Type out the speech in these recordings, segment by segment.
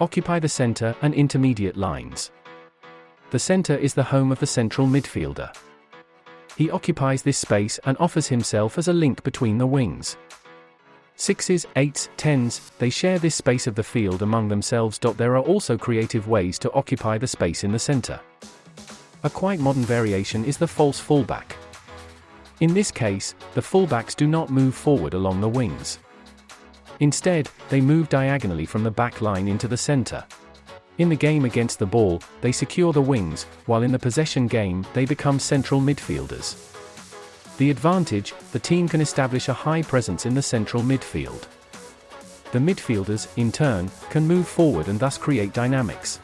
Occupy the center and intermediate lines. The center is the home of the central midfielder. He occupies this space and offers himself as a link between the wings. 6s, 8s, 10s, they share this space of the field among themselves. There are also creative ways to occupy the space in the center. A quite modern variation is the false fullback. In this case, the fullbacks do not move forward along the wings. Instead, they move diagonally from the back line into the center. In the game against the ball, they secure the wings, while in the possession game, they become central midfielders. The advantage: the team can establish a high presence in the central midfield. The midfielders, in turn, can move forward and thus create dynamics.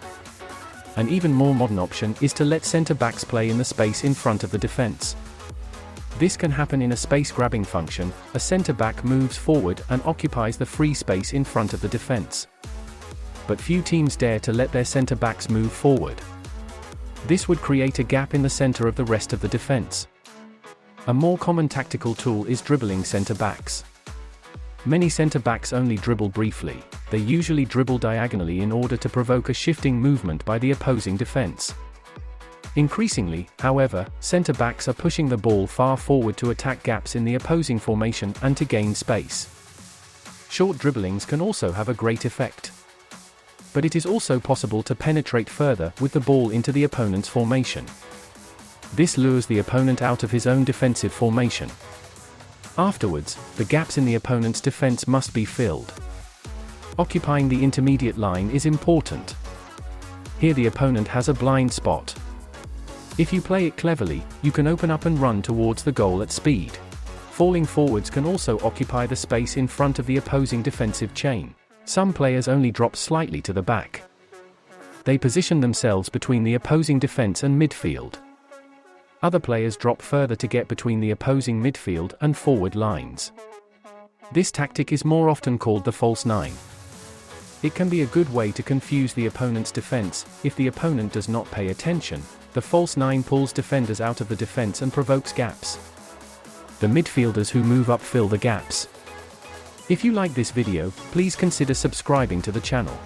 An even more modern option is to let centre-backs play in the space in front of the defence. This can happen in a space-grabbing function. A centre-back moves forward and occupies the free space in front of the defence. But few teams dare to let their centre-backs move forward. This would create a gap in the centre of the rest of the defence. A more common tactical tool is dribbling centre-backs. Many centre-backs only dribble briefly. They usually dribble diagonally in order to provoke a shifting movement by the opposing defence. Increasingly, however, centre-backs are pushing the ball far forward to attack gaps in the opposing formation and to gain space. Short dribblings can also have a great effect. But it is also possible to penetrate further with the ball into the opponent's formation. This lures the opponent out of his own defensive formation. Afterwards, the gaps in the opponent's defense must be filled. Occupying the intermediate line is important. Here the opponent has a blind spot. If you play it cleverly, you can open up and run towards the goal at speed. Falling forwards can also occupy the space in front of the opposing defensive chain. Some players only drop slightly to the back. They position themselves between the opposing defense and midfield. Other players drop further to get between the opposing midfield and forward lines. This tactic is more often called the false nine. It can be a good way to confuse the opponent's defense. If the opponent does not pay attention, the false nine pulls defenders out of the defense and provokes gaps. The midfielders who move up fill the gaps. If you like this video, please consider subscribing to the channel.